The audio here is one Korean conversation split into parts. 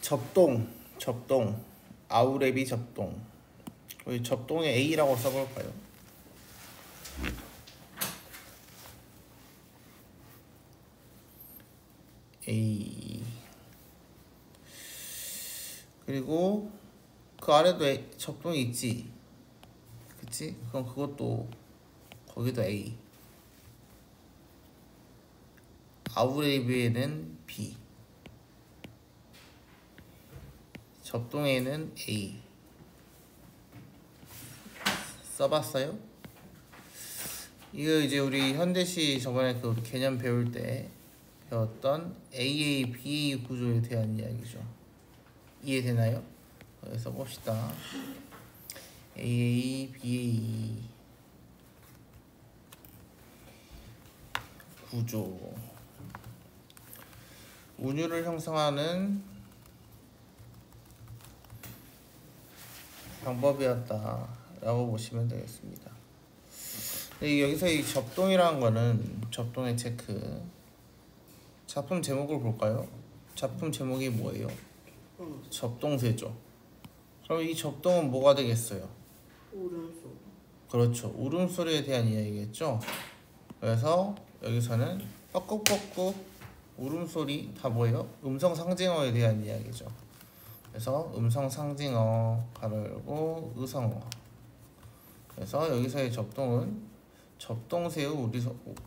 접동 아우레비 접동. 우리 접동의 A라고 써볼까요? A. 그리고 그 아래도 접동이 있지, 그치? 그럼 그것도 거기도 A. 아우레비에는 B, 접동에는 A. 써봤어요? 이거 이제 우리 현대시 저번에 그 개념 배울 때 배웠던 AA, BA 구조에 대한 이야기죠. 이해되나요? 여기서 봅시다. AA, BA 구조. 운율을 형성하는 방법이었다 라고 보시면 되겠습니다. 여기서 이 접동이라는 거는 접동의 체크. 작품 제목을 볼까요? 작품 제목이 뭐예요? 접동세죠. 그럼 이 접동은 뭐가 되겠어요? 울음소리. 그렇죠. 울음소리에 대한 이야기겠죠. 그래서 여기서는 뻐꾹뻐꾹 울음소리 다 뭐예요? 음성상징어에 대한 이야기죠. 그래서 음성상징어 가로 열고 의성어. 그래서 여기서의 접동은 접동새의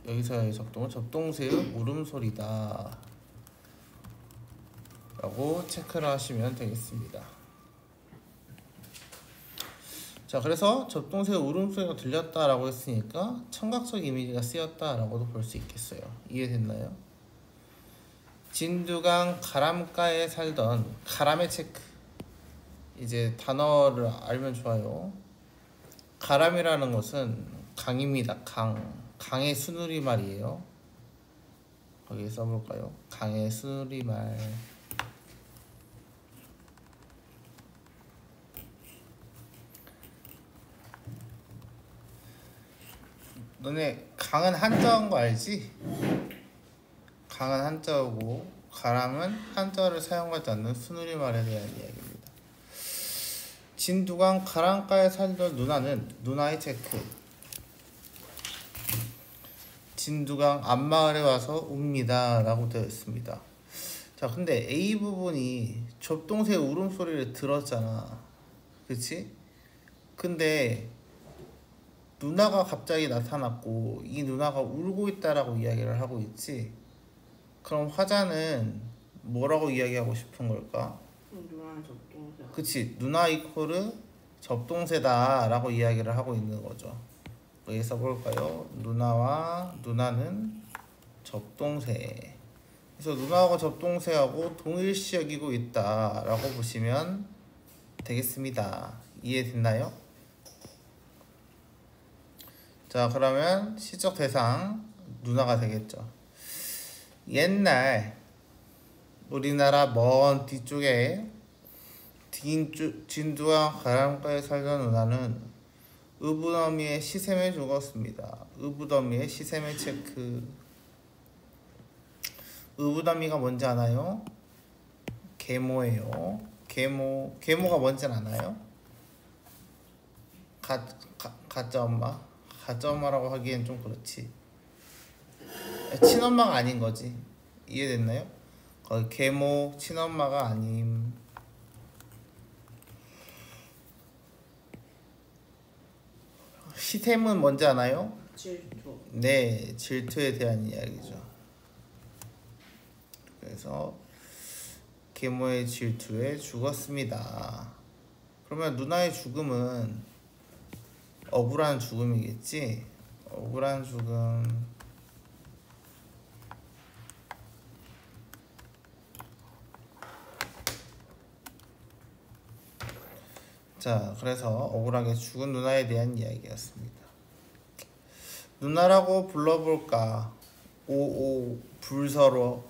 여기서의 접동은 접동새의 울음소리다 라고 체크를 하시면 되겠습니다. 자, 그래서 접동새의 울음소리가 들렸다라고 했으니까 청각적 이미지가 쓰였다라고도 볼 수 있겠어요. 이해됐나요? 진두강 가람가에 살던 가람의 체크. 이제 단어를 알면 좋아요. 가람이라는 것은 강입니다. 강의 순우리말이에요. 거기에 써볼까요? 강의 순우리말. 너네 강은 한자어인 거 알지? 강은 한자어고 가람은 한자어를 사용하지 않는 순우리말에 대한 이야기입니다. 진두강 가람가에 살던 누나는 누나의 체크. 진두강 앞마을에 와서 웁니다 라고 되어 있습니다. 자, 근데 A 부분이 접동새 울음소리를 들었잖아, 그치? 근데 누나가 갑자기 나타났고 이 누나가 울고 있다라고 이야기를 하고 있지. 그럼 화자는 뭐라고 이야기하고 싶은 걸까? 누나는 접동새. 그치, 누나 이코르 접동새다 라고 이야기를 하고 있는 거죠. 여기 써볼까요? 누나와 누나는 접동새. 그래서 누나하고 접동새하고 동일시 여기고 있다 라고 보시면 되겠습니다. 이해됐나요? 자, 그러면 시적 대상 누나가 되겠죠. 옛날 우리나라 먼 뒤쪽에 진두강 가람가에 살던 누나는 의붓어미의 시샘에 죽었습니다. 의붓어미의 시샘의 체크. 의붓어미가 뭔지 아나요? 계모예요. 계모가 뭔지 아나요? 가짜 엄마? 가짜 엄마라고 하기엔 좀 그렇지. 친엄마가 아닌 거지. 이해됐나요? 거의 계모 친엄마가 아님. 시샘은 뭔지 아나요? 질투. 네, 질투에 대한 이야기죠. 그래서 계모의 질투에 죽었습니다. 그러면 누나의 죽음은 억울한 죽음이겠지? 억울한 죽음. 자, 그래서 억울하게 죽은 누나에 대한 이야기였습니다. 누나라고 불러볼까? 오오 불서로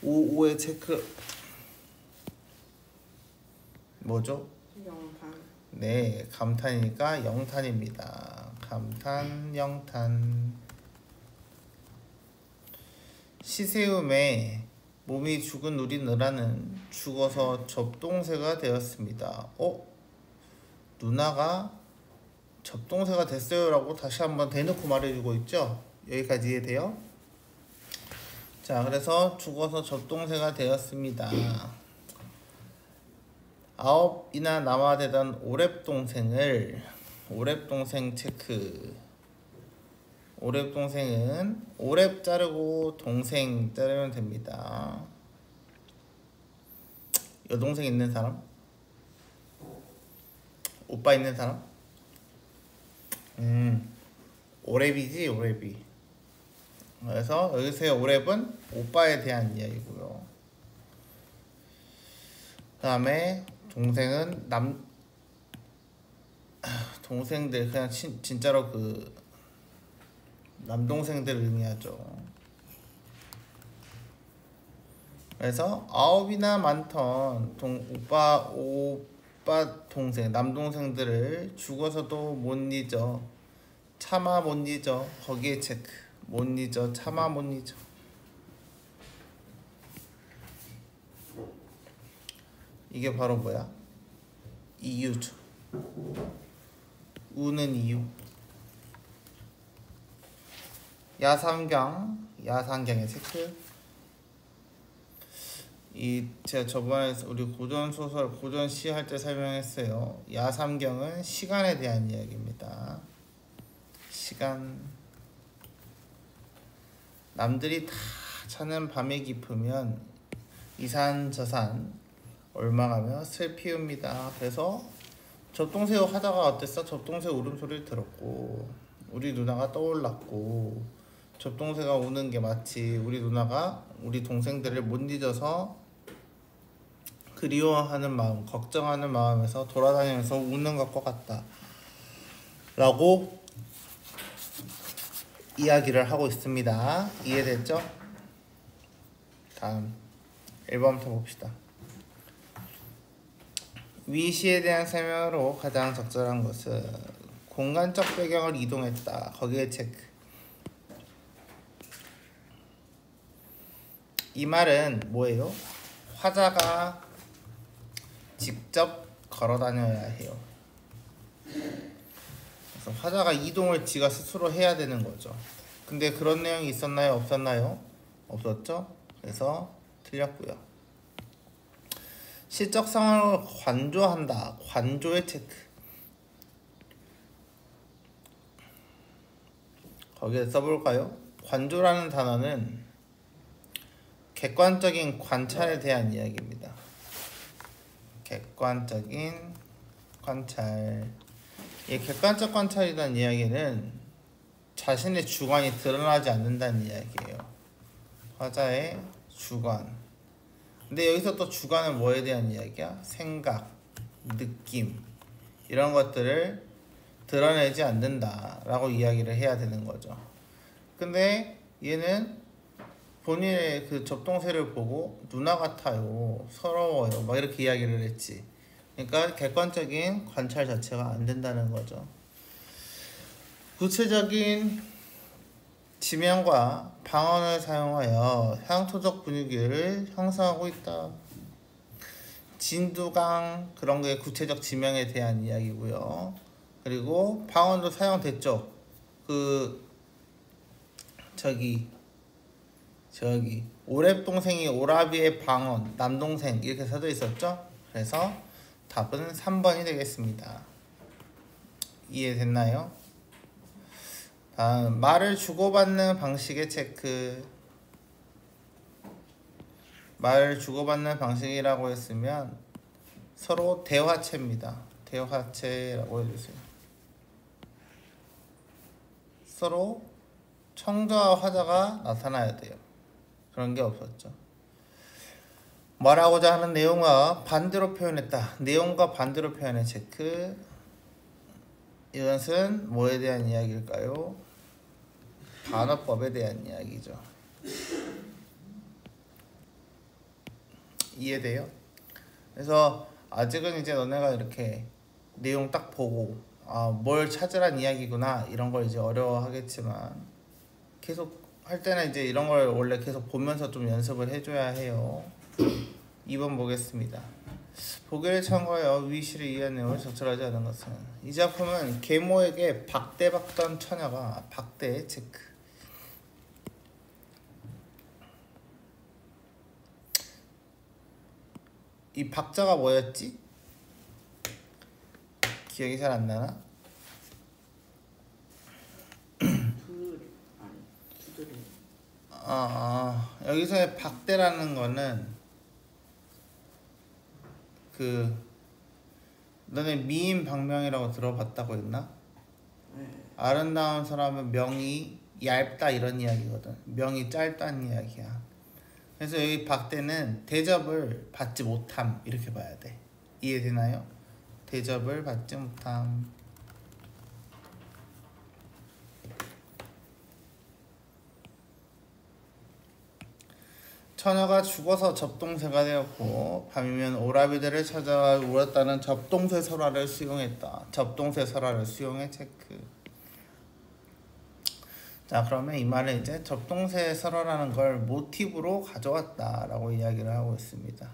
오오의 체크 뭐죠? 영탄. 네, 감탄이니까 영탄입니다. 감탄, 영탄. 시세움에 몸이 죽은 우리 누나는 죽어서 접동새가 되었습니다. 누나가 접동새가 됐어요 라고 다시 한번 대놓고 말해주고 있죠. 여기까지 이해돼요? 자, 그래서 죽어서 접동새가 되었습니다. 9이나 남아되던 오랩동생 체크. 오랩동생은 오랩 자르고 동생 자르면 됩니다. 여동생 있는 사람? 오빠 있는 사람? 오랩이지, 오랩이. 그래서 여기서의 오랩은 오빠에 대한 이야기고요. 그 다음에 동생은 동생들 그냥 진짜로 그 남동생들을 의미하죠. 그래서 9이나 많던 오빠 동생 남동생들을 죽어서도 못 잊어, 차마 못 잊어. 거기에 체크. 못 잊어, 차마 못 잊어. 이게 바로 뭐야? 이유죠. 우는 이유. 야상경의 체크. 제가 저번에 우리 고전소설, 고전시 할 때 설명했어요. 야삼경은 시간에 대한 이야기입니다. 시간. 남들이 다 자는 밤이 깊으면 이산 저산 올망하며 슬피웁니다. 그래서 접동새우 하다가 어땠어? 접동새 울음소리를 들었고 우리 누나가 떠올랐고, 접동새가 우는 게 마치 우리 누나가 우리 동생들을 못 잊어서 그리워하는 마음, 걱정하는 마음에서 돌아다니면서 우는 것과 같다 라고 이야기를 하고 있습니다. 이해됐죠? 다음 1번부터 봅시다. 위 시에 대한 설명으로 가장 적절한 것은 공간적 배경을 이동했다. 거기에 체크. 이 말은 뭐예요? 화자가 직접 걸어 다녀야 해요. 그래서 화자가 이동을 지가 스스로 해야 되는 거죠. 근데 그런 내용이 있었나요? 없었나요? 없었죠? 그래서 틀렸고요. 시적 상황을 관조한다. 관조의 체크. 거기에 써볼까요? 관조라는 단어는 객관적인 관찰에 대한 이야기입니다. 객관적인 관찰. 이 객관적 관찰이라는 이야기는 자신의 주관이 드러나지 않는다는 이야기예요. 화자의 주관. 근데 여기서 또 주관은 뭐에 대한 이야기야? 생각, 느낌 이런 것들을 드러내지 않는다 라고 이야기를 해야 되는 거죠. 근데 얘는 본인의 그 접동새를 보고 누나 같아요, 서러워요 막 이렇게 이야기를 했지. 그러니까 객관적인 관찰 자체가 안 된다는 거죠. 구체적인 지명과 방언을 사용하여 향토적 분위기를 형성하고 있다. 진두강 그런 게 구체적 지명에 대한 이야기고요. 그리고 방언도 사용됐죠. 저기 오랩동생이 오라비의 방언 남동생 이렇게 써져 있었죠. 그래서 답은 3번이 되겠습니다. 이해됐나요? 다음 말을 주고받는 방식의 체크. 말을 주고받는 방식이라고 했으면 서로 대화체입니다. 대화체라고 해주세요. 서로 청자와 화자가 나타나야 돼요. 그런 게 없었죠. 말하고자 하는 내용과 반대로 표현했다. 내용과 반대로 표현의 체크. 이것은 뭐에 대한 이야기일까요? 단어법에 대한 이야기죠. 이해돼요? 그래서 아직은 이제 너네가 이렇게 내용 딱 보고 뭘 찾으란 이야기구나 이런 걸 이제 어려워하겠지만 계속 할 때는 이제 이런 걸 원래 계속 보면서 좀 연습을 해줘야 해요. 2번 보겠습니다. 보기를 참고하여 위 시를 이해한 내용을 적절하지 않은 것은 이 작품은 계모에게 박대받던 처녀가 박대의 체크. 이 박자가 뭐였지? 기억이 잘 안 나나? 두드리. 여기서의 박대라는 거는 그 너네 미인 방명이라고 들어봤다고 했나? 네. 아름다운 사람은 명이 얇다 이런 이야기거든. 명이 짧다는 이야기야. 그래서 여기 박대는 대접을 받지 못함 이렇게 봐야 돼. 이해되나요? 대접을 받지 못함. 처녀가 죽어서 접동새가 되었고 밤이면 오라비들을 찾아와 울었다는 접동새 설화를 수용했다. 접동새 설화를 수용해 체크. 자, 그러면 이 말은 이제 접동새 설화라는 걸 모티브로 가져왔다라고 이야기를 하고 있습니다.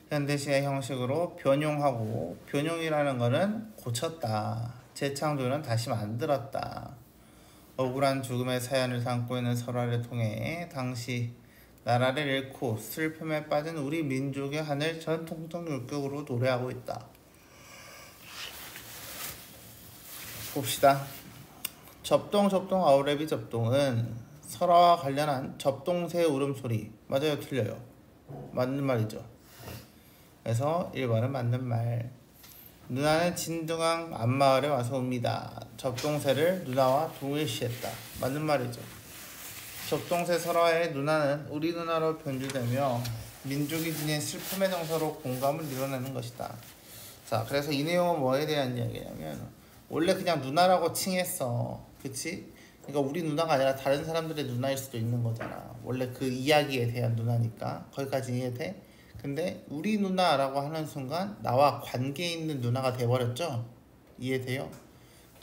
현대시의 형식으로 변용하고, 변용이라는 거는 고쳤다. 재창조는 다시 만들었다. 억울한 죽음의 사연을 담고 있는 설화를 통해 당시 나라를 잃고 슬픔에 빠진 우리 민족의 하늘 전통적 율격으로 노래하고 있다. 봅시다. 접동 아우레비 접동은 설화와 관련한 접동새의 울음소리. 맞아요, 틀려요? 맞는 말이죠. 그래서 1번은 맞는 말. 누나는 진등왕 앞마을에 와서 옵니다. 접동새를 누나와 동일시했다. 맞는 말이죠. 접동새 설화의 누나는 우리 누나로 변주되며 민족이 지닌 슬픔의 정서로 공감을 이뤄내는 것이다. 자, 그래서 이 내용은 뭐에 대한 이야기냐면 원래 그냥 누나라고 칭했어. 그치? 그러니까 우리 누나가 아니라 다른 사람들의 누나일 수도 있는 거잖아. 원래 그 이야기에 대한 누나니까. 거기까지 이해돼? 근데 우리 누나라고 하는 순간 나와 관계 있는 누나가 돼버렸죠? 이해돼요?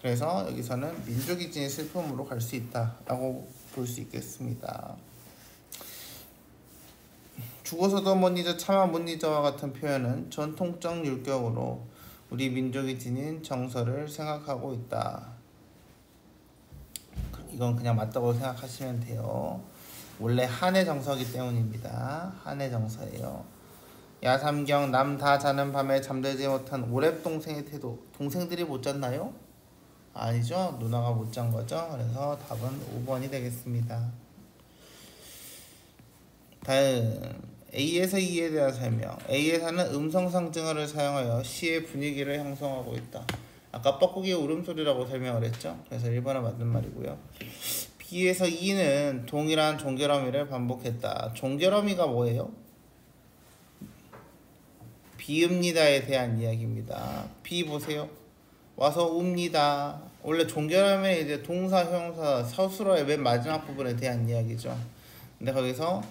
그래서 여기서는 민족이 지닌 슬픔으로 갈 수 있다라고 볼 수 있겠습니다. 죽어서도 못 잊어 차마 못 잊어와 같은 표현은 전통적 율격으로 우리 민족이 지닌 정서를 생각하고 있다. 이건 그냥 맞다고 생각하시면 돼요. 원래 한의 정서이기 때문입니다. 한의 정서예요. 야삼경 남 다 자는 밤에 잠들지 못한 오랩동생의 태도. 동생들이 못 잤나요? 아니죠. 누나가 못 잔 거죠. 그래서 답은 5번이 되겠습니다. 다음 A에서 E에 대한 설명. A에서는 음성상징어를 사용하여 시의 분위기를 형성하고 있다. 아까 뻐꾸기의 울음소리라고 설명을 했죠. 그래서 1번은 맞는 말이고요. B에서 E는 동일한 종결어미를 반복했다. 종결어미가 뭐예요? 비읍니다에 대한 이야기입니다. B 보세요. 와서 옵니다. 원래 종결하면 이제 동사, 형사, 서술어의 맨 마지막 부분에 대한 이야기죠. 근데 거기서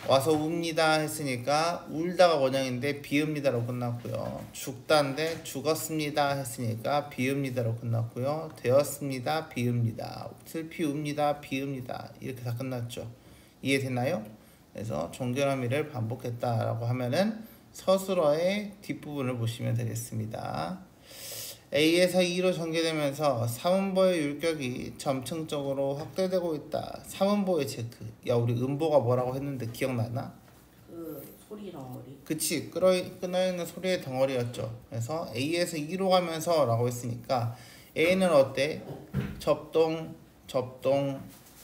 와서 웁니다 했으니까 울다가 원형인데 비읍니다로 끝났고요. 죽다인데 죽었습니다 했으니까 비읍니다로 끝났고요. 되었습니다 비읍니다. 슬피 웁니다 비읍니다. 이렇게 다 끝났죠. 이해됐나요? 그래서 종결어미를 반복했다라고 하면은 서술어의 뒷부분을 보시면 되겠습니다. A에서 E로 전개되면서 사문보의 율격이 점층적으로 확대되고 있다. 사문보의 체크. 야, 우리 음보가 뭐라고 했는데 기억나나? 그 소리 덩어리. 그치, 끊어있는 소리의 덩어리였죠. 그래서 A에서 E로 가면서 라고 했으니까 A는 어때? 접동,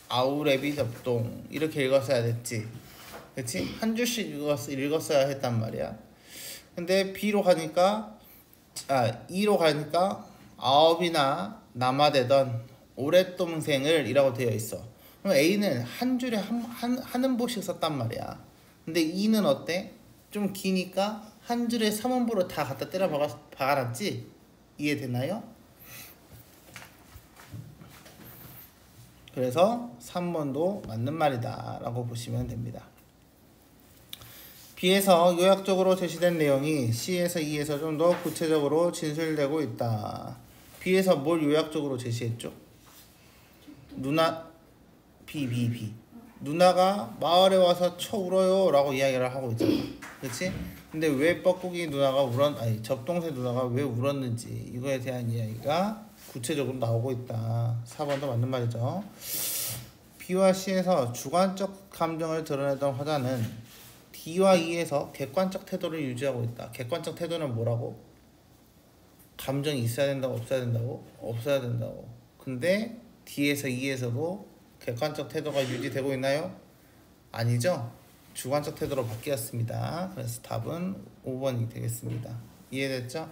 아우레비 접동 이렇게 읽었어야 됐지. 그치? 한 줄씩 읽었어야 했단 말이야. 근데 B로 가니까 E로 가니까 아홉이나 남아되던 오랫동생을 이라고 되어 있어. 그럼 A는 한 줄에 한 음보씩 썼단 말이야. 근데 E는 어때? 좀 기니까 한 줄에 3음보로 다 갖다 때려 박아놨지? 이해되나요? 그래서 3번도 맞는 말이다 라고 보시면 됩니다. B에서 요약적으로 제시된 내용이 C에서 E에서 좀 더 구체적으로 진술되고 있다. B에서 뭘 요약적으로 제시했죠? 누나 B. 누나가 마을에 와서 쳐 울어요 라고 이야기를 하고 있잖아. 그치? 근데 왜 뻐꾸기 누나가 접동새 누나가 왜 울었는지 이거에 대한 이야기가 구체적으로 나오고 있다. 4번도 맞는 말이죠. B와 C에서 주관적 감정을 드러내던 화자는 D와 E에서 객관적 태도를 유지하고 있다. 객관적 태도는 뭐라고? 감정이 있어야 된다고 없어야 된다고? 없어야 된다고. 근데 D에서 E에서도 객관적 태도가 유지되고 있나요? 아니죠. 주관적 태도로 바뀌었습니다. 그래서 답은 5번이 되겠습니다. 이해됐죠?